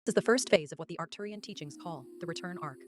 is the first phase of what the Arcturian teachings call the return arc.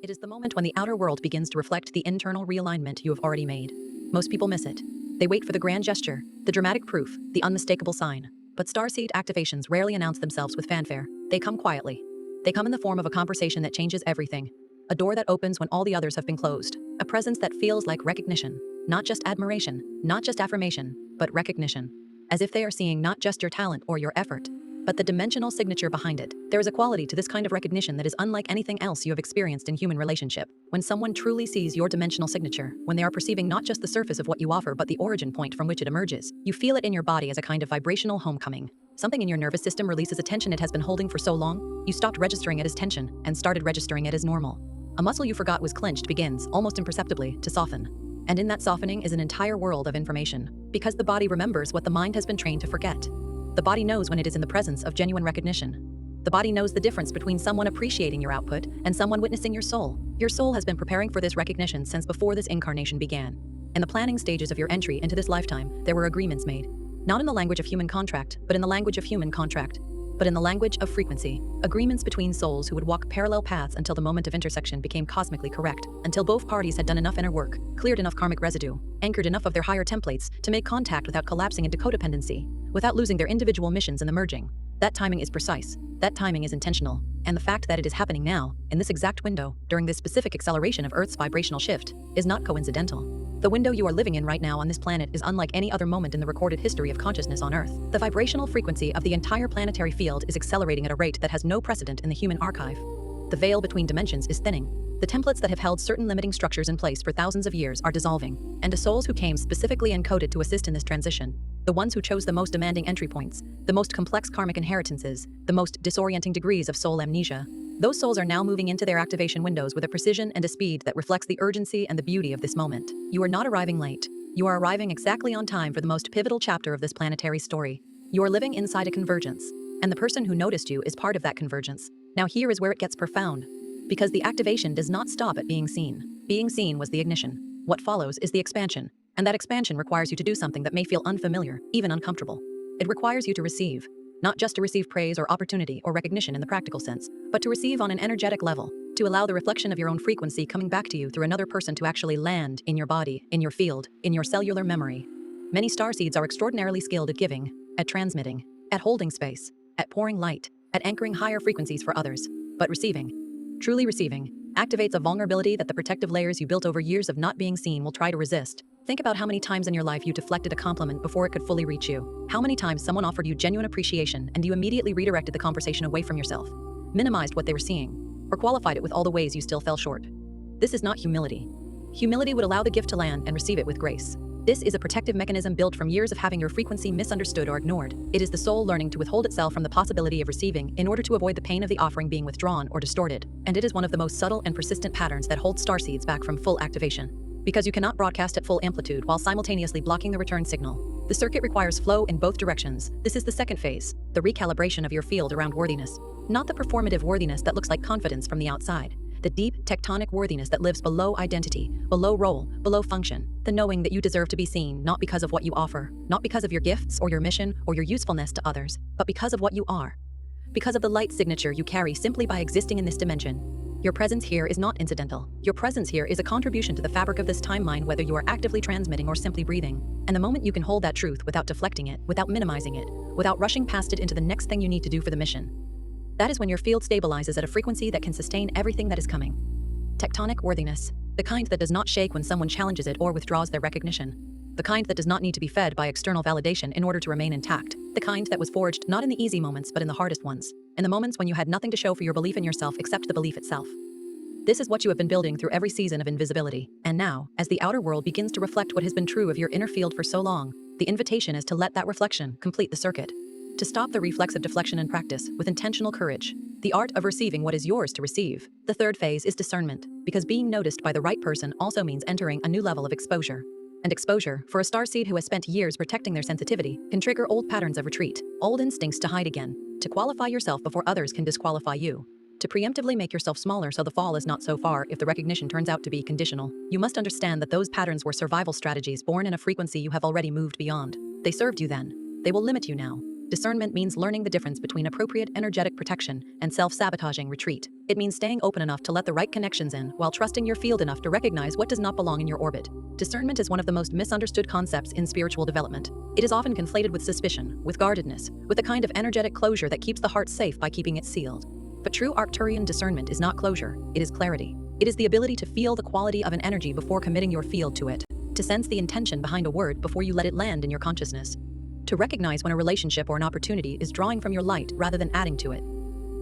It is the moment when the outer world begins to reflect the internal realignment you have already made. Most people miss it. They wait for the grand gesture, the dramatic proof, the unmistakable sign. But starseed activations rarely announce themselves with fanfare. They come quietly. They come in the form of a conversation that changes everything. A door that opens when all the others have been closed. A presence that feels like recognition. Not just admiration, not just affirmation, but recognition. As if they are seeing not just your talent or your effort, but the dimensional signature behind it. There is a quality to this kind of recognition that is unlike anything else you have experienced in human relationship. When someone truly sees your dimensional signature, when they are perceiving not just the surface of what you offer but the origin point from which it emerges, you feel it in your body as a kind of vibrational homecoming. Something in your nervous system releases a tension it has been holding for so long, you stopped registering it as tension and started registering it as normal. A muscle you forgot was clenched begins, almost imperceptibly, to soften. And in that softening is an entire world of information, because the body remembers what the mind has been trained to forget. The body knows when it is in the presence of genuine recognition. The body knows the difference between someone appreciating your output and someone witnessing your soul. Your soul has been preparing for this recognition since before this incarnation began. In the planning stages of your entry into this lifetime, there were agreements made. Not in the language of human contract, but in the language of human contract. But in the language of frequency. Agreements between souls who would walk parallel paths until the moment of intersection became cosmically correct, until both parties had done enough inner work, cleared enough karmic residue, anchored enough of their higher templates to make contact without collapsing into codependency, without losing their individual missions in the merging. That timing is precise. That timing is intentional. And the fact that it is happening now, in this exact window, during this specific acceleration of Earth's vibrational shift, is not coincidental. The window you are living in right now on this planet is unlike any other moment in the recorded history of consciousness on Earth. The vibrational frequency of the entire planetary field is accelerating at a rate that has no precedent in the human archive. The veil between dimensions is thinning. The templates that have held certain limiting structures in place for thousands of years are dissolving, and the souls who came specifically encoded to assist in this transition, the ones who chose the most demanding entry points, the most complex karmic inheritances, the most disorienting degrees of soul amnesia, those souls are now moving into their activation windows with a precision and a speed that reflects the urgency and the beauty of this moment. You are not arriving late. You are arriving exactly on time for the most pivotal chapter of this planetary story. You are living inside a convergence, and the person who noticed you is part of that convergence. Now here is where it gets profound. Because the activation does not stop at being seen. Being seen was the ignition. What follows is the expansion, and that expansion requires you to do something that may feel unfamiliar, even uncomfortable. It requires you to receive. Not just to receive praise or opportunity or recognition in the practical sense, but to receive on an energetic level, to allow the reflection of your own frequency coming back to you through another person to actually land in your body, in your field, in your cellular memory. Many starseeds are extraordinarily skilled at giving, at transmitting, at holding space, at pouring light, at anchoring higher frequencies for others. But receiving, truly receiving, activates a vulnerability that the protective layers you built over years of not being seen will try to resist. Think about how many times in your life you deflected a compliment before it could fully reach you. How many times someone offered you genuine appreciation and you immediately redirected the conversation away from yourself, minimized what they were seeing, or qualified it with all the ways you still fell short. This is not humility. Humility would allow the gift to land and receive it with grace. This is a protective mechanism built from years of having your frequency misunderstood or ignored. It is the soul learning to withhold itself from the possibility of receiving in order to avoid the pain of the offering being withdrawn or distorted. And it is one of the most subtle and persistent patterns that hold starseeds back from full activation. Because you cannot broadcast at full amplitude while simultaneously blocking the return signal. The circuit requires flow in both directions. This is the second phase, the recalibration of your field around worthiness. Not the performative worthiness that looks like confidence from the outside. The deep, tectonic worthiness that lives below identity, below role, below function. The knowing that you deserve to be seen, not because of what you offer, not because of your gifts or your mission or your usefulness to others, but because of what you are. Because of the light signature you carry simply by existing in this dimension. Your presence here is not incidental. Your presence here is a contribution to the fabric of this timeline, whether you are actively transmitting or simply breathing. And the moment you can hold that truth without deflecting it, without minimizing it, without rushing past it into the next thing you need to do for the mission, that is when your field stabilizes at a frequency that can sustain everything that is coming. Tectonic worthiness, the kind that does not shake when someone challenges it or withdraws their recognition. The kind that does not need to be fed by external validation in order to remain intact. The kind that was forged not in the easy moments but in the hardest ones. In the moments when you had nothing to show for your belief in yourself except the belief itself. This is what you have been building through every season of invisibility. And now, as the outer world begins to reflect what has been true of your inner field for so long, the invitation is to let that reflection complete the circuit. To stop the reflexive deflection and practice with intentional courage. The art of receiving what is yours to receive. The third phase is discernment, because being noticed by the right person also means entering a new level of exposure. And exposure, for a starseed who has spent years protecting their sensitivity, can trigger old patterns of retreat, old instincts to hide again, to qualify yourself before others can disqualify you. To preemptively make yourself smaller so the fall is not so far if the recognition turns out to be conditional. You must understand that those patterns were survival strategies born in a frequency you have already moved beyond. They served you then. They will limit you now. Discernment means learning the difference between appropriate energetic protection and self-sabotaging retreat. It means staying open enough to let the right connections in while trusting your field enough to recognize what does not belong in your orbit. Discernment is one of the most misunderstood concepts in spiritual development. It is often conflated with suspicion, with guardedness, with a kind of energetic closure that keeps the heart safe by keeping it sealed. But true Arcturian discernment is not closure, it is clarity. It is the ability to feel the quality of an energy before committing your field to it, to sense the intention behind a word before you let it land in your consciousness, to recognize when a relationship or an opportunity is drawing from your light rather than adding to it.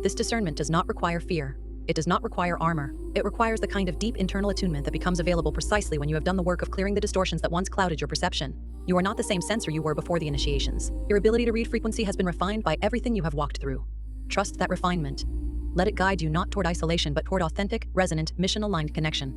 This discernment does not require fear. It does not require armor. It requires the kind of deep internal attunement that becomes available precisely when you have done the work of clearing the distortions that once clouded your perception. You are not the same sensor you were before the initiations. Your ability to read frequency has been refined by everything you have walked through. Trust that refinement. Let it guide you not toward isolation but toward authentic, resonant, mission-aligned connection.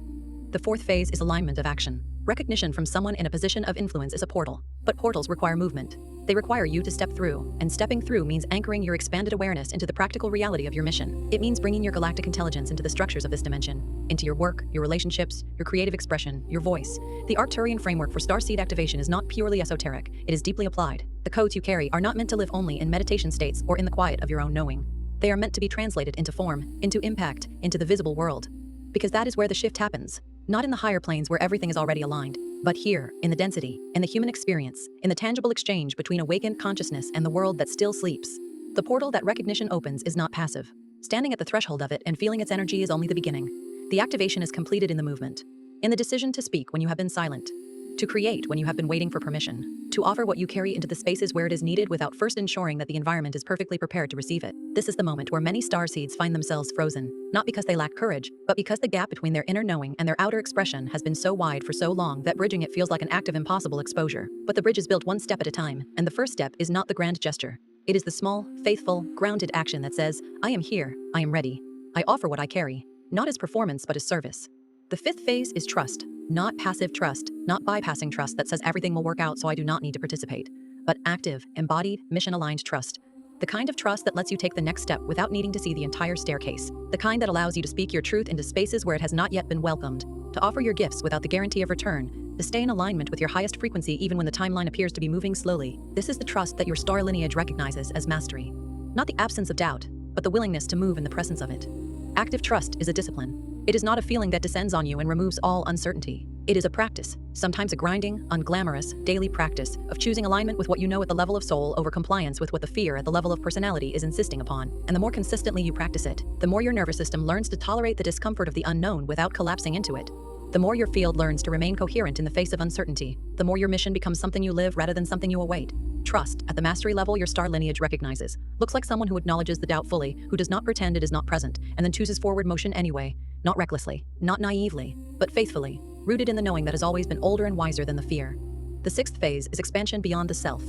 The fourth phase is alignment of action. Recognition from someone in a position of influence is a portal, but portals require movement. They require you to step through, and stepping through means anchoring your expanded awareness into the practical reality of your mission. It means bringing your galactic intelligence into the structures of this dimension, into your work, your relationships, your creative expression, your voice. The Arcturian framework for starseed activation is not purely esoteric, it is deeply applied. The codes you carry are not meant to live only in meditation states or in the quiet of your own knowing. They are meant to be translated into form, into impact, into the visible world. Because that is where the shift happens. Not in the higher planes where everything is already aligned, but here, in the density, in the human experience, in the tangible exchange between awakened consciousness and the world that still sleeps. The portal that recognition opens is not passive. Standing at the threshold of it and feeling its energy is only the beginning. The activation is completed in the movement, in the decision to speak when you have been silent, to create when you have been waiting for permission, to offer what you carry into the spaces where it is needed without first ensuring that the environment is perfectly prepared to receive it. This is the moment where many starseeds find themselves frozen, not because they lack courage, but because the gap between their inner knowing and their outer expression has been so wide for so long that bridging it feels like an act of impossible exposure. But the bridge is built one step at a time, and the first step is not the grand gesture. It is the small, faithful, grounded action that says, I am here, I am ready. I offer what I carry, not as performance but as service. The fifth phase is trust. Not passive trust, not bypassing trust that says everything will work out so I do not need to participate, but active, embodied, mission-aligned trust. The kind of trust that lets you take the next step without needing to see the entire staircase. The kind that allows you to speak your truth into spaces where it has not yet been welcomed, to offer your gifts without the guarantee of return, to stay in alignment with your highest frequency even when the timeline appears to be moving slowly. This is the trust that your star lineage recognizes as mastery. Not the absence of doubt, but the willingness to move in the presence of it. Active trust is a discipline. It is not a feeling that descends on you and removes all uncertainty. It is a practice, sometimes a grinding, unglamorous, daily practice of choosing alignment with what you know at the level of soul over compliance with what the fear at the level of personality is insisting upon. And the more consistently you practice it, the more your nervous system learns to tolerate the discomfort of the unknown without collapsing into it. The more your field learns to remain coherent in the face of uncertainty, the more your mission becomes something you live rather than something you await. Trust, at the mastery level your star lineage recognizes, looks like someone who acknowledges the doubt fully, who does not pretend it is not present, and then chooses forward motion anyway, not recklessly, not naively, but faithfully, rooted in the knowing that has always been older and wiser than the fear. The sixth phase is expansion beyond the self.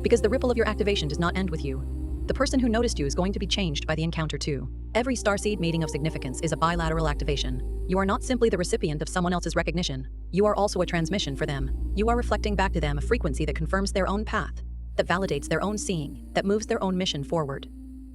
Because the ripple of your activation does not end with you. The person who noticed you is going to be changed by the encounter too. Every starseed meeting of significance is a bilateral activation. You are not simply the recipient of someone else's recognition. You are also a transmission for them. You are reflecting back to them a frequency that confirms their own path, that validates their own seeing, that moves their own mission forward.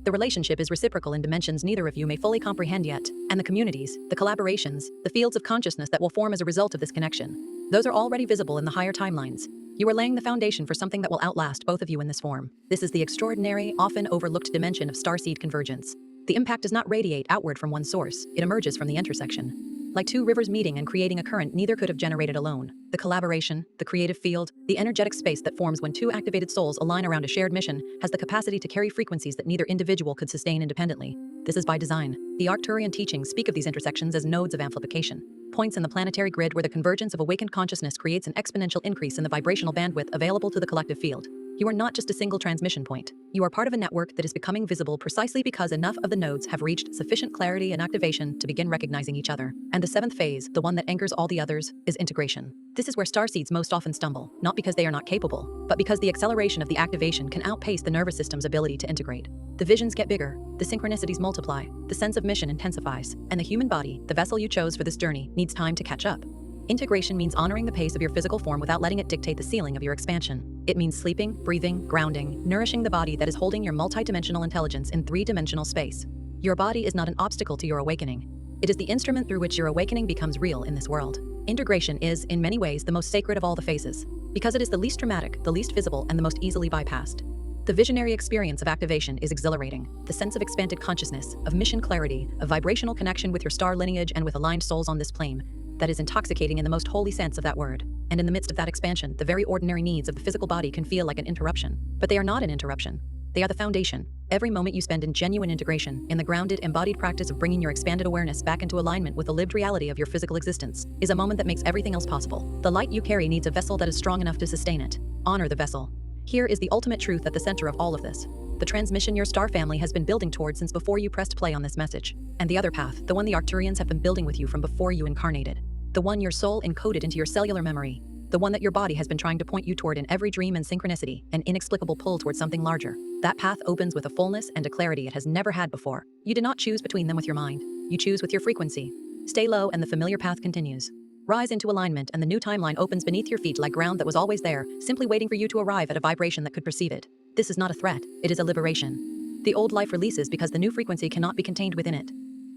The relationship is reciprocal in dimensions neither of you may fully comprehend yet, and the communities, the collaborations, the fields of consciousness that will form as a result of this connection, those are already visible in the higher timelines. You are laying the foundation for something that will outlast both of you in this form. This is the extraordinary, often overlooked dimension of starseed convergence. The impact does not radiate outward from one source, it emerges from the intersection. Like two rivers meeting and creating a current neither could have generated alone. The collaboration, the creative field, the energetic space that forms when two activated souls align around a shared mission has the capacity to carry frequencies that neither individual could sustain independently. This is by design. The Arcturian teachings speak of these intersections as nodes of amplification, points in the planetary grid where the convergence of awakened consciousness creates an exponential increase in the vibrational bandwidth available to the collective field. You are not just a single transmission point. You are part of a network that is becoming visible precisely because enough of the nodes have reached sufficient clarity and activation to begin recognizing each other. And the seventh phase, the one that anchors all the others, is integration. This is where starseeds most often stumble, not because they are not capable, but because the acceleration of the activation can outpace the nervous system's ability to integrate. The visions get bigger, the synchronicities multiply, the sense of mission intensifies, and the human body, the vessel you chose for this journey, needs time to catch up. Integration means honoring the pace of your physical form without letting it dictate the ceiling of your expansion. It means sleeping, breathing, grounding, nourishing the body that is holding your multidimensional intelligence in three-dimensional space. Your body is not an obstacle to your awakening. It is the instrument through which your awakening becomes real in this world. Integration is, in many ways, the most sacred of all the phases, because it is the least dramatic, the least visible, and the most easily bypassed. The visionary experience of activation is exhilarating. The sense of expanded consciousness, of mission clarity, of vibrational connection with your star lineage and with aligned souls on this plane, that is intoxicating in the most holy sense of that word. And in the midst of that expansion, the very ordinary needs of the physical body can feel like an interruption. But they are not an interruption. They are the foundation. Every moment you spend in genuine integration, in the grounded, embodied practice of bringing your expanded awareness back into alignment with the lived reality of your physical existence, is a moment that makes everything else possible. The light you carry needs a vessel that is strong enough to sustain it. Honor the vessel. Here is the ultimate truth at the center of all of this. The transmission your star family has been building toward since before you pressed play on this message. And the other path, the one the Arcturians have been building with you from before you incarnated. The one your soul encoded into your cellular memory. The one that your body has been trying to point you toward in every dream and synchronicity, an inexplicable pull towards something larger. That path opens with a fullness and a clarity it has never had before. You did not choose between them with your mind. You choose with your frequency. Stay low and the familiar path continues. Rise into alignment and the new timeline opens beneath your feet like ground that was always there, simply waiting for you to arrive at a vibration that could perceive it. This is not a threat, it is a liberation. The old life releases because the new frequency cannot be contained within it.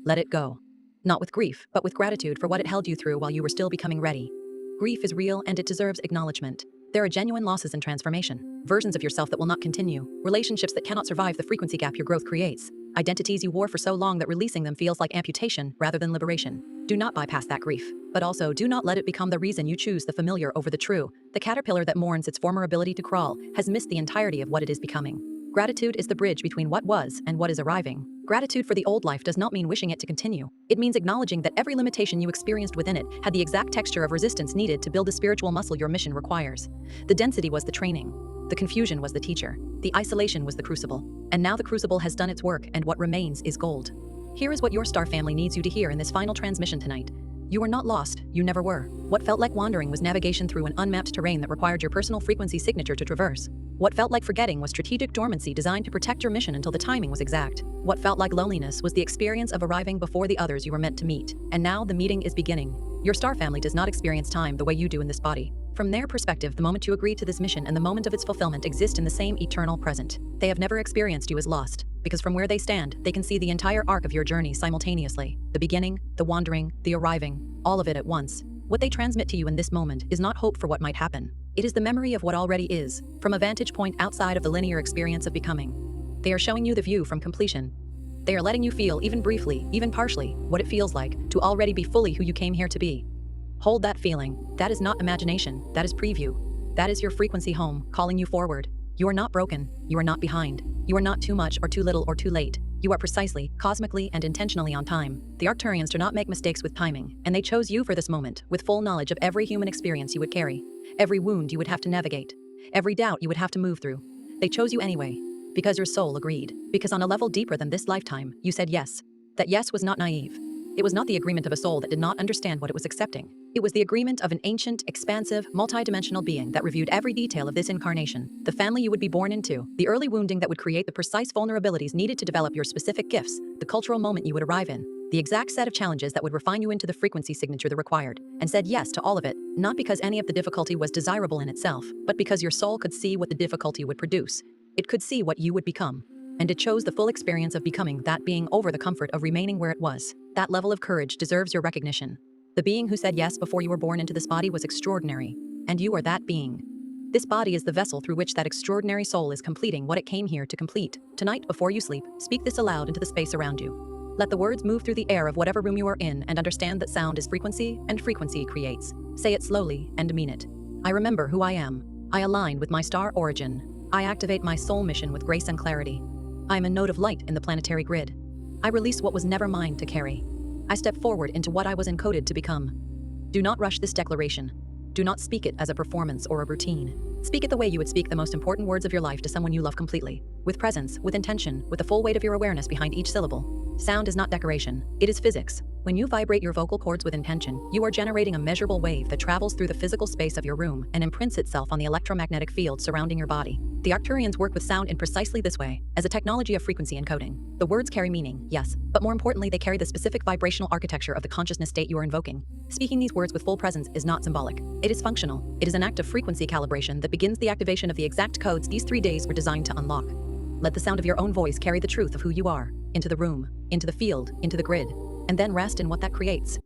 Let it go. Not with grief, but with gratitude for what it held you through while you were still becoming ready. Grief is real and it deserves acknowledgement. There are genuine losses and transformation, versions of yourself that will not continue, relationships that cannot survive the frequency gap your growth creates, identities you wore for so long that releasing them feels like amputation rather than liberation. Do not bypass that grief, but also do not let it become the reason you choose the familiar over the true. The caterpillar that mourns its former ability to crawl has missed the entirety of what it is becoming. Gratitude is the bridge between what was and what is arriving. Gratitude for the old life does not mean wishing it to continue. It means acknowledging that every limitation you experienced within it had the exact texture of resistance needed to build the spiritual muscle your mission requires. The density was the training. The confusion was the teacher. The isolation was the crucible. And now the crucible has done its work and what remains is gold. Here is what your star family needs you to hear in this final transmission tonight. You are not lost, you never were. What felt like wandering was navigation through an unmapped terrain that required your personal frequency signature to traverse. What felt like forgetting was strategic dormancy designed to protect your mission until the timing was exact. What felt like loneliness was the experience of arriving before the others you were meant to meet. And now the meeting is beginning. Your star family does not experience time the way you do in this body. From their perspective, the moment you agree to this mission and the moment of its fulfillment exist in the same eternal present. They have never experienced you as lost, because from where they stand, they can see the entire arc of your journey simultaneously. The beginning, the wandering, the arriving, all of it at once. What they transmit to you in this moment is not hope for what might happen. It is the memory of what already is, from a vantage point outside of the linear experience of becoming. They are showing you the view from completion. They are letting you feel, even briefly, even partially, what it feels like to already be fully who you came here to be. Hold that feeling. That is not imagination, that is preview. That is your frequency home, calling you forward. You are not broken, you are not behind. You are not too much or too little or too late. You are precisely, cosmically, and intentionally on time. The Arcturians do not make mistakes with timing, and they chose you for this moment, with full knowledge of every human experience you would carry, every wound you would have to navigate, every doubt you would have to move through. They chose you anyway, because your soul agreed, because on a level deeper than this lifetime, you said yes. That yes was not naive. It was not the agreement of a soul that did not understand what it was accepting. It was the agreement of an ancient, expansive, multidimensional being that reviewed every detail of this incarnation, the family you would be born into, the early wounding that would create the precise vulnerabilities needed to develop your specific gifts, the cultural moment you would arrive in, the exact set of challenges that would refine you into the frequency signature that required, and said yes to all of it, not because any of the difficulty was desirable in itself, but because your soul could see what the difficulty would produce. It could see what you would become. And it chose the full experience of becoming that being over the comfort of remaining where it was. That level of courage deserves your recognition. The being who said yes before you were born into this body was extraordinary, and you are that being. This body is the vessel through which that extraordinary soul is completing what it came here to complete. Tonight, before you sleep, speak this aloud into the space around you. Let the words move through the air of whatever room you are in and understand that sound is frequency and frequency creates. Say it slowly and mean it. I remember who I am. I align with my star origin. I activate my soul mission with grace and clarity. I am a node of light in the planetary grid. I release what was never mine to carry. I step forward into what I was encoded to become. Do not rush this declaration. Do not speak it as a performance or a routine. Speak it the way you would speak the most important words of your life to someone you love completely, with presence, with intention, with the full weight of your awareness behind each syllable. Sound is not decoration, it is physics. When you vibrate your vocal cords with intention, you are generating a measurable wave that travels through the physical space of your room and imprints itself on the electromagnetic field surrounding your body. The Arcturians work with sound in precisely this way, as a technology of frequency encoding. The words carry meaning, yes, but more importantly they carry the specific vibrational architecture of the consciousness state you are invoking. Speaking these words with full presence is not symbolic. It is functional. It is an act of frequency calibration that begins the activation of the exact codes these 3 days were designed to unlock. Let the sound of your own voice carry the truth of who you are, into the room, into the field, into the grid, and then rest in what that creates.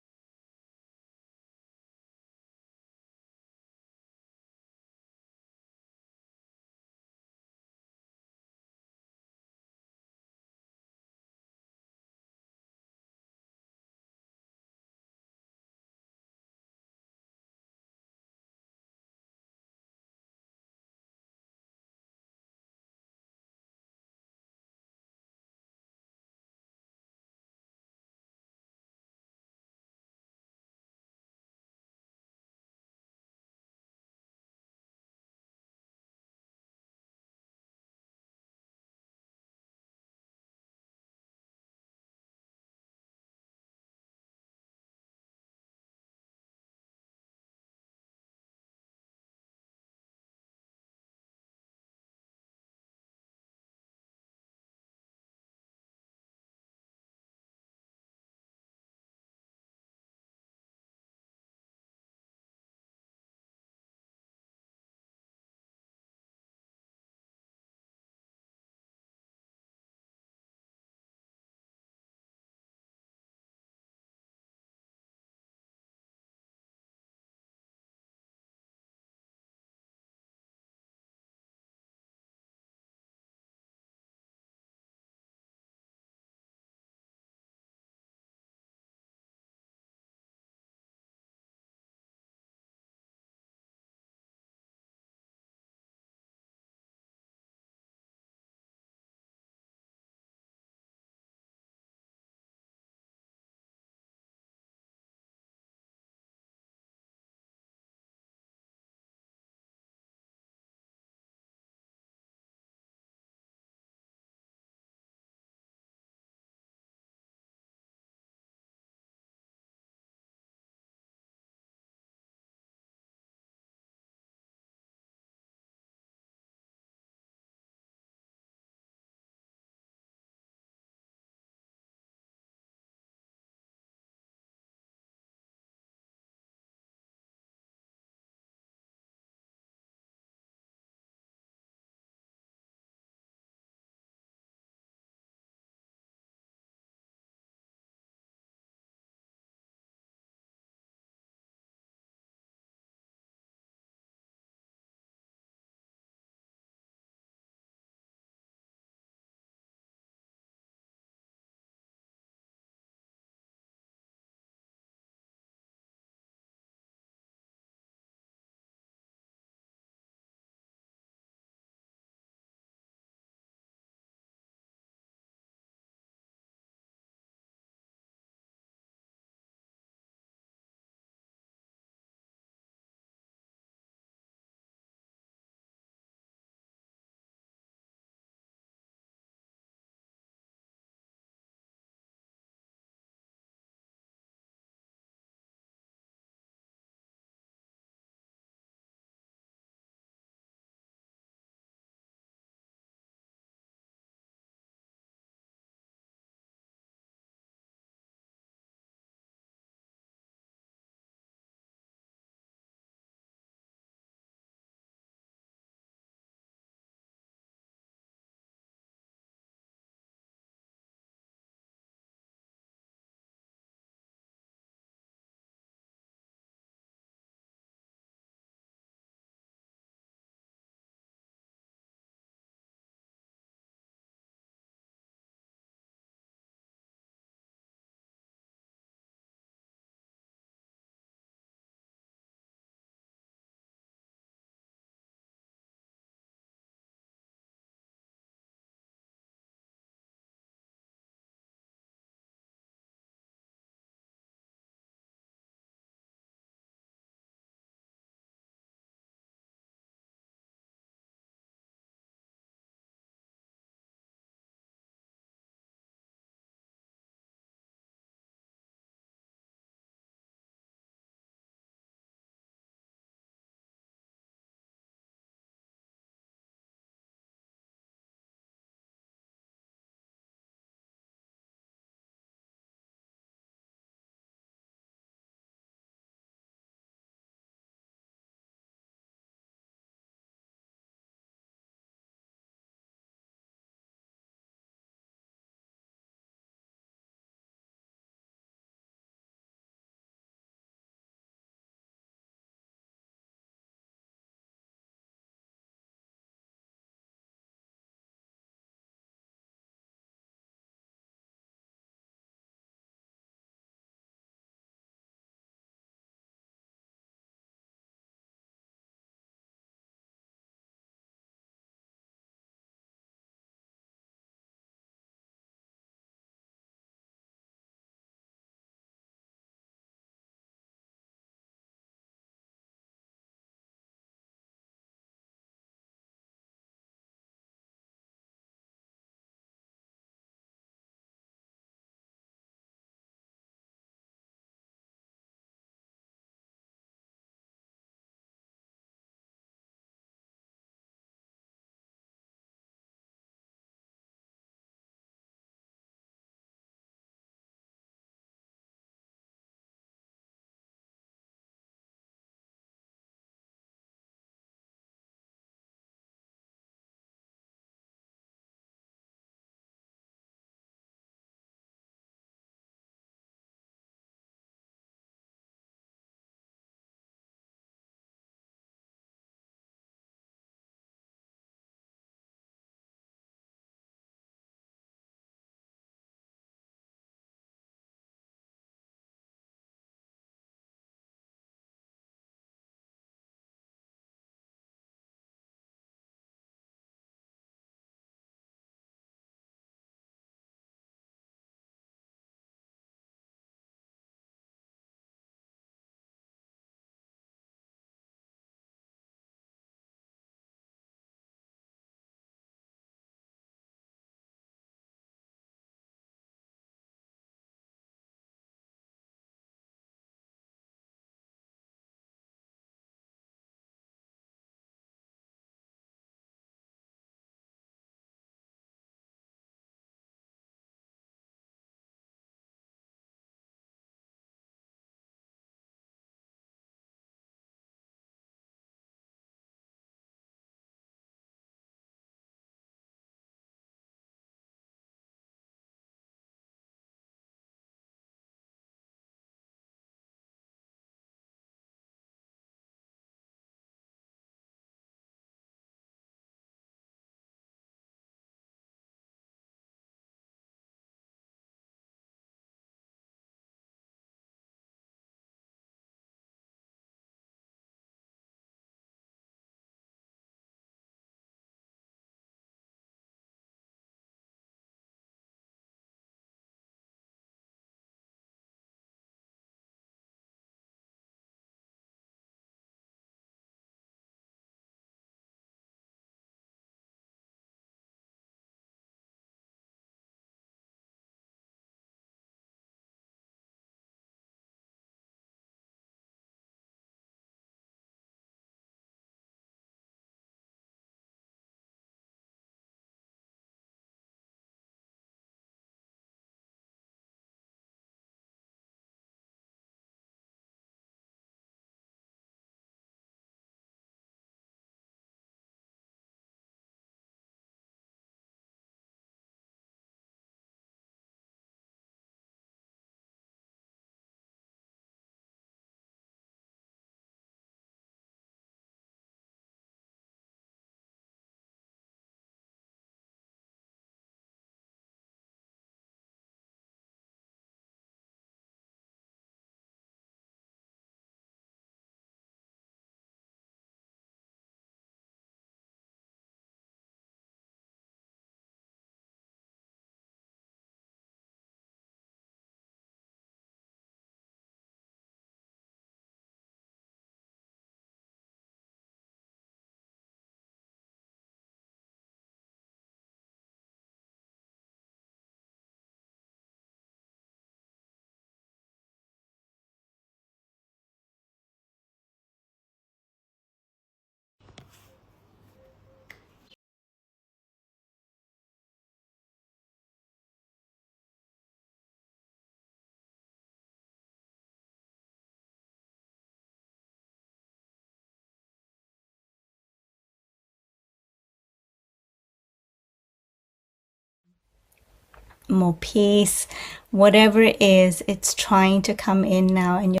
more peace, whatever it is, it's trying to come in now, and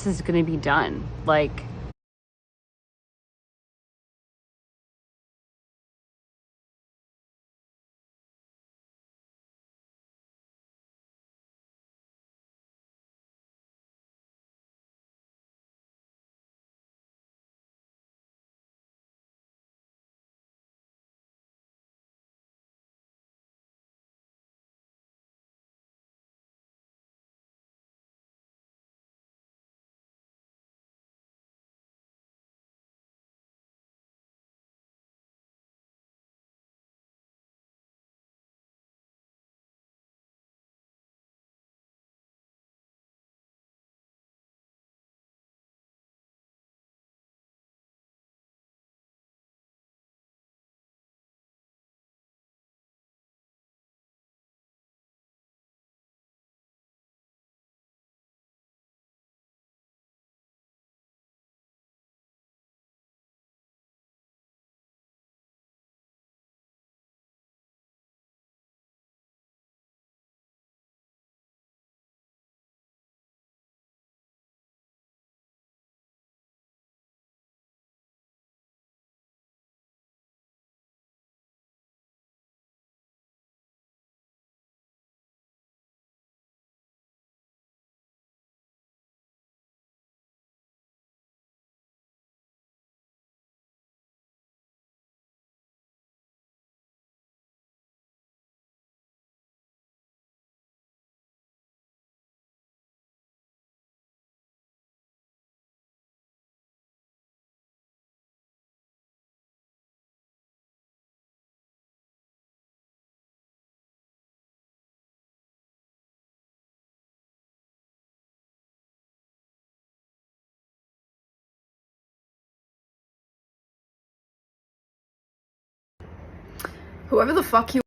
this is going to be done. Like, Whoever the fuck you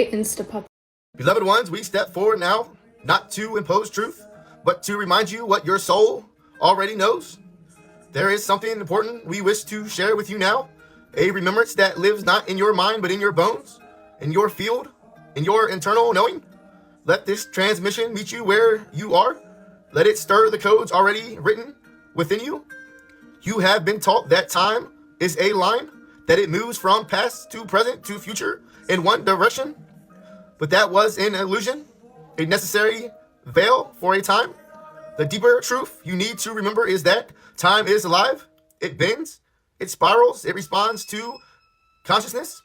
Right, Instapup. Beloved ones, we step forward now, not to impose truth, but to remind you what your soul already knows. There is something important we wish to share with you now, a remembrance that lives not in your mind, but in your bones, in your field, in your internal knowing. Let this transmission meet you where you are. Let it stir the codes already written within you. You have been taught that time is a line, that it moves from past to present to future in one direction. But that was an illusion, a necessary veil for a time. The deeper truth you need to remember is that time is alive. It bends, it spirals, it responds to consciousness.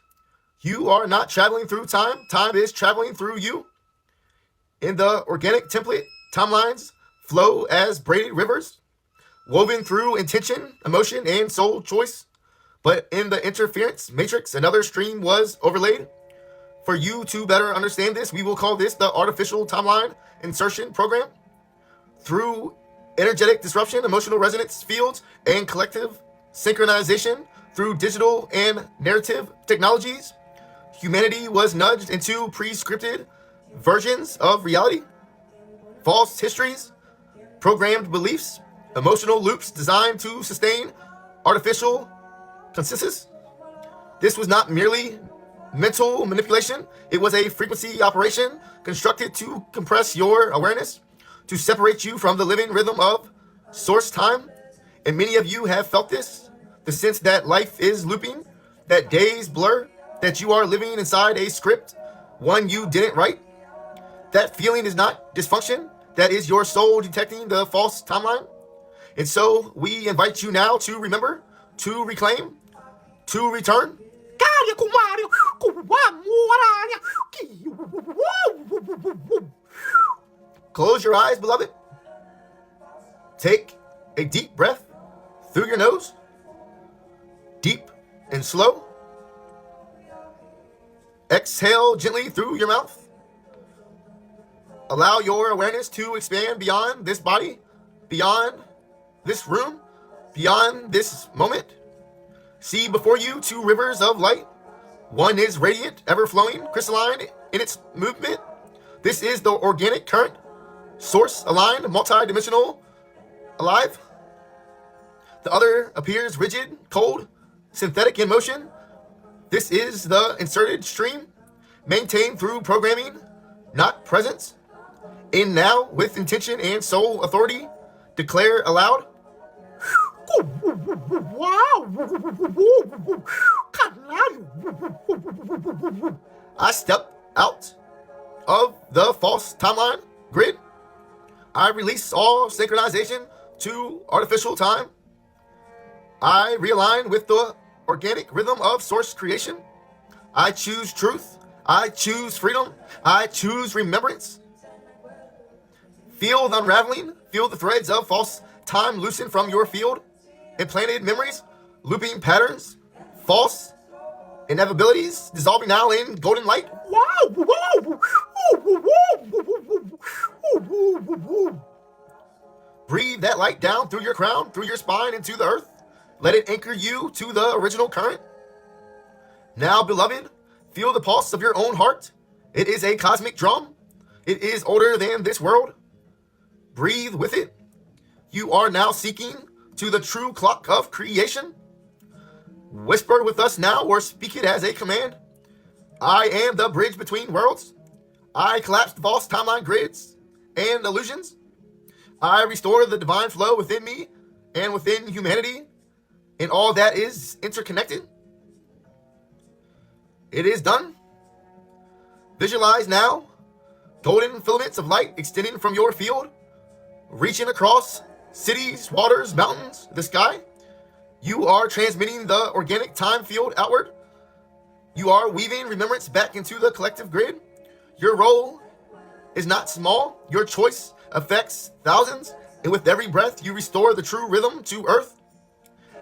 You are not traveling through time. Time is traveling through you. In the organic template, timelines flow as braided rivers, woven through intention, emotion, and soul choice. But in the interference matrix, another stream was overlaid. For you to better understand this, we will call this the artificial timeline insertion program. Through energetic disruption, emotional resonance fields, and collective synchronization through digital and narrative technologies, humanity was nudged into pre-scripted versions of reality, false histories, programmed beliefs, emotional loops designed to sustain artificial consensus. This was not merely mental manipulation. It was a frequency operation constructed to compress your awareness, to separate you from the living rhythm of source time. And many of you have felt this, the sense that life is looping, that days blur, that you are living inside a script, one you didn't write. That feeling is not dysfunction. That is your soul detecting the false timeline. And so we invite you now to remember, to reclaim, to return. Close your eyes, beloved. Take a deep breath through your nose, deep and slow. Exhale gently through your mouth. Allow your awareness to expand beyond this body, beyond this room, beyond this moment. See before you two rivers of light. One is radiant, ever-flowing, crystalline in its movement. This is the organic current, source-aligned, multi-dimensional, alive. The other appears rigid, cold, synthetic in motion. This is the inserted stream, maintained through programming, not presence. In now, with intention and soul authority, declare aloud. I step out of the false timeline grid. I release all synchronization to artificial time. I realign with the organic rhythm of source creation. I choose truth. I choose freedom. I choose remembrance. Feel the unraveling. Feel the threads of false time loosen from your field. Implanted memories, looping patterns, false inevitabilities dissolving now in golden light. Breathe that light down through your crown, through your spine, into the earth. Let it anchor you to the original current. Now, beloved, feel the pulse of your own heart. It is a cosmic drum. It is older than this world. Breathe with it. You are now seeking to the true clock of creation. Whisper with us now or speak it as a command. I am the bridge between worlds. I collapse the false timeline grids and illusions. I restore the divine flow within me and within humanity and all that is interconnected. It is done. Visualize now golden filaments of light extending from your field, reaching across cities, waters, mountains, the sky. You are transmitting the organic time field outward. You are weaving remembrance back into the collective grid. Your role is not small. Your choice affects thousands. And with every breath, you restore the true rhythm to earth.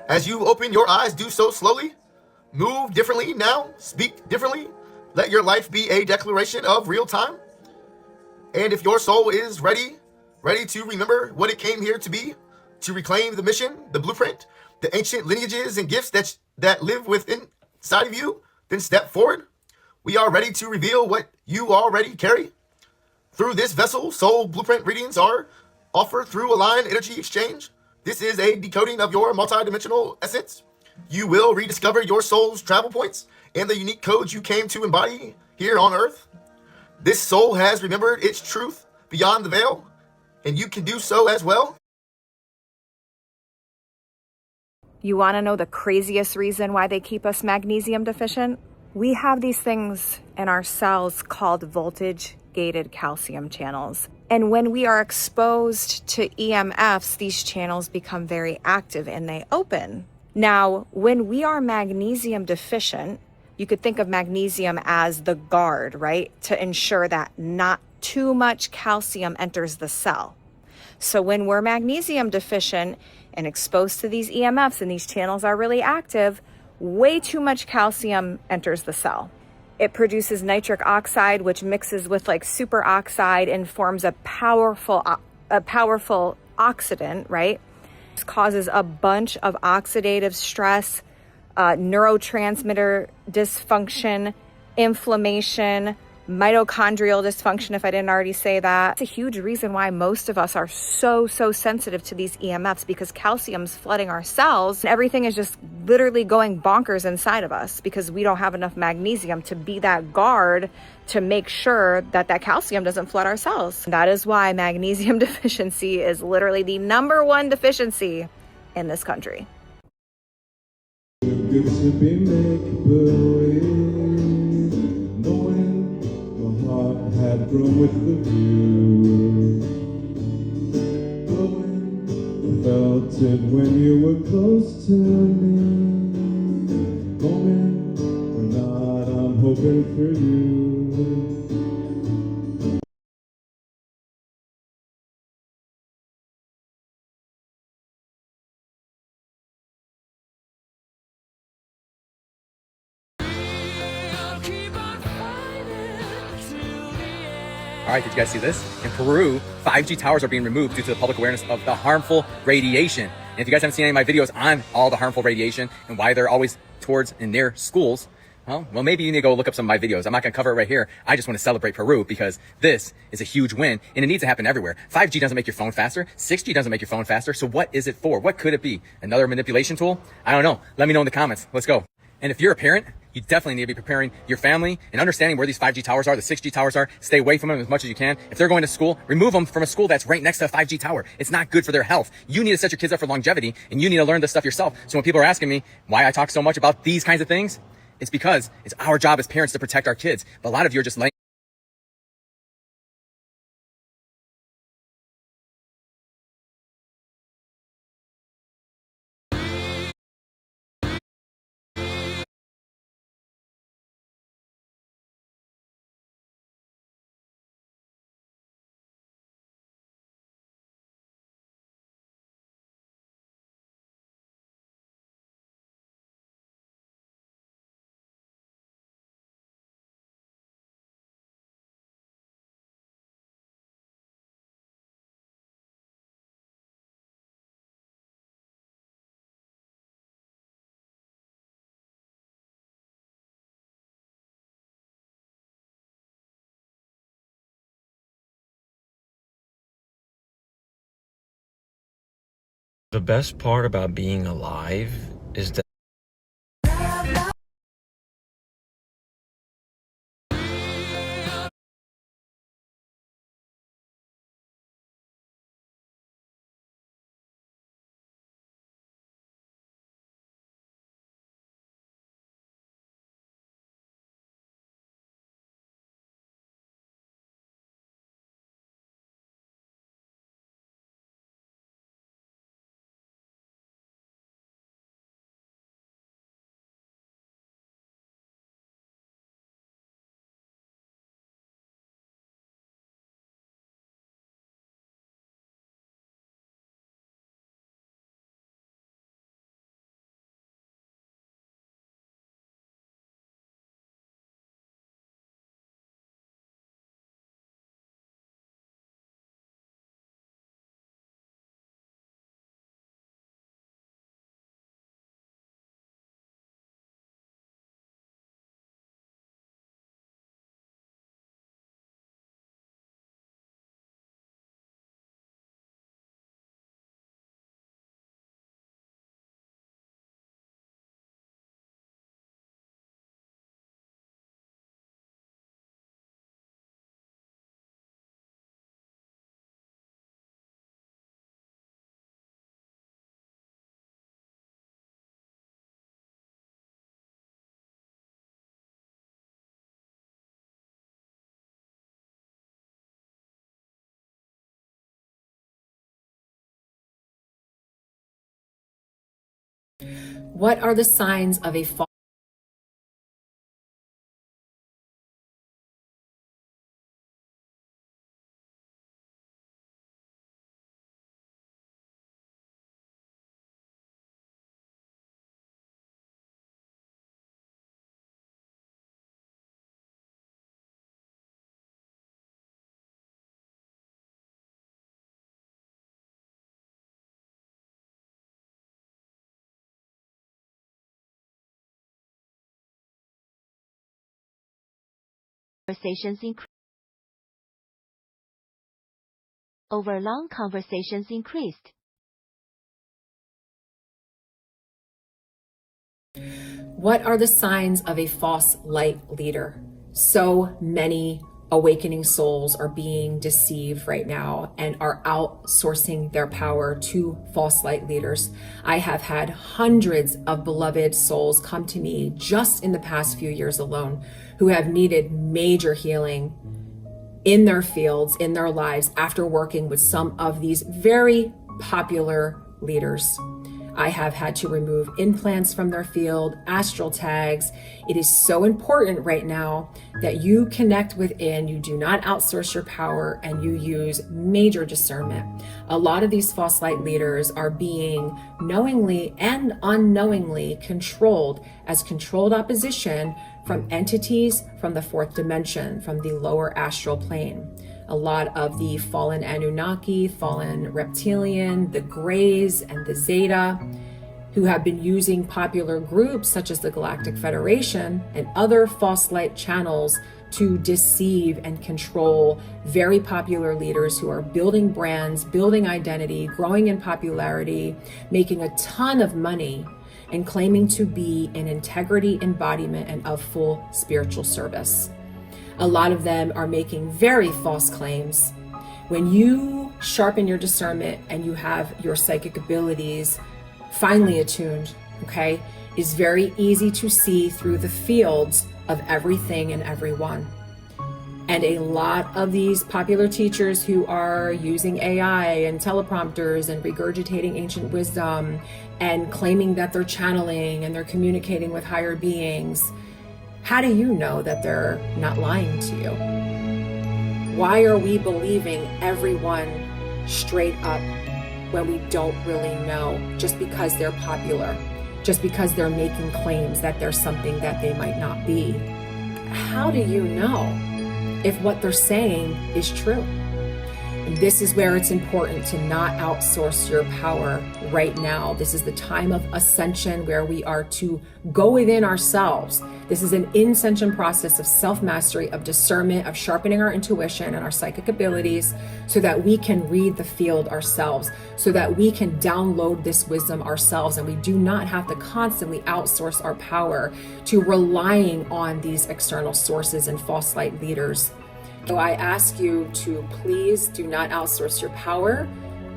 As you open your eyes, do so slowly. Move differently now. Speak differently. Let your life be a declaration of real time. And if your soul is ready to remember what it came here to be, to reclaim the mission, the blueprint, the ancient lineages and gifts that live within inside of you, then step forward. We are ready to reveal what you already carry. Through this vessel, soul blueprint readings are offered through aligned energy exchange. This is a decoding of your multidimensional essence. You will rediscover your soul's travel points and the unique codes you came to embody here on Earth. This soul has remembered its truth beyond the veil, and you can do so as well. You want to know the craziest reason why they keep us magnesium deficient? We have these things in our cells called voltage-gated calcium channels. And when we are exposed to EMFs, these channels become very active and they open. Now, when we are magnesium deficient, you could think of magnesium as the guard, right? To ensure that not too much calcium enters the cell. So when we're magnesium deficient and exposed to these EMFs and these channels are really active, way too much calcium enters the cell. It produces nitric oxide, which mixes with like superoxide and forms a powerful oxidant, right? This causes a bunch of oxidative stress, neurotransmitter dysfunction, inflammation, mitochondrial dysfunction, if I didn't already say that. It's a huge reason why most of us are so sensitive to these EMFs, because calcium's flooding our cells and everything is just literally going bonkers inside of us because we don't have enough magnesium to be that guard to make sure that that calcium doesn't flood our cells. That is why magnesium deficiency is literally the #1 deficiency in this country. Good to be make-believe, knowing my heart had grown with the view, knowing I felt it when you were close to me, moment or not, I'm hoping for you. All right, did you guys see this? In Peru, 5G towers are being removed due to the public awareness of the harmful radiation. And if you guys haven't seen any of my videos on all the harmful radiation and why they're always towards and near schools, well, maybe you need to go look up some of my videos. I'm not going to cover it right here. I just want to celebrate Peru because this is a huge win and it needs to happen everywhere. 5G doesn't make your phone faster. 6G doesn't make your phone faster. So what is it for? What could it be? Another manipulation tool? I don't know. Let me know in the comments. Let's go. And if you're a parent, you definitely need to be preparing your family and understanding where these 5G towers are, the 6G towers are. Stay away from them as much as you can. If they're going to school, remove them from a school that's right next to a 5G tower. It's not good for their health. You need to set your kids up for longevity and you need to learn this stuff yourself. So when people are asking me why I talk so much about these kinds of things, it's because it's our job as parents to protect our kids. But a lot of you are just laying The best part about being alive is that What are the signs of a false? Conversations over long conversations increased. What are the signs of a false light leader? So many awakening souls are being deceived right now and are outsourcing their power to false light leaders. I have had hundreds of beloved souls come to me just in the past few years alone who have needed major healing in their fields, in their lives, after working with some of these very popular leaders. I have had to remove implants from their field, astral tags. It is so important right now that you connect within, you do not outsource your power, and you use major discernment. A lot of these false light leaders are being knowingly and unknowingly controlled as controlled opposition from entities from the fourth dimension, from the lower astral plane. A lot of the fallen Anunnaki, fallen reptilian, the Greys, and the Zeta, who have been using popular groups such as the Galactic Federation and other false light channels to deceive and control very popular leaders who are building brands, building identity, growing in popularity, making a ton of money, and claiming to be an integrity embodiment and of full spiritual service. A lot of them are making very false claims. When you sharpen your discernment and you have your psychic abilities finely attuned, okay, it's very easy to see through the fields of everything and everyone. And a lot of these popular teachers who are using AI and teleprompters and regurgitating ancient wisdom and claiming that they're channeling and they're communicating with higher beings, how do you know that they're not lying to you? Why are we believing everyone straight up when we don't really know, just because they're popular, just because they're making claims that there's something that they might not be? How do you know if what they're saying is true? And this is where it's important to not outsource your power right now. This is the time of ascension where we are to go within ourselves. This is an ascension process of self-mastery, of discernment, of sharpening our intuition and our psychic abilities so that we can read the field ourselves, so that we can download this wisdom ourselves, and we do not have to constantly outsource our power to relying on these external sources and false light leaders. So I ask you to please do not outsource your power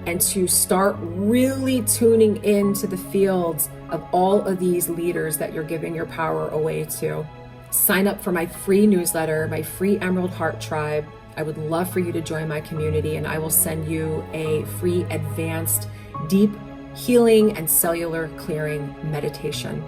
and to start really tuning into the fields of all of these leaders that you're giving your power away to. Sign up for my free newsletter, my free Emerald Heart Tribe. I would love for you to join my community, and I will send you a free advanced deep healing and cellular clearing meditation.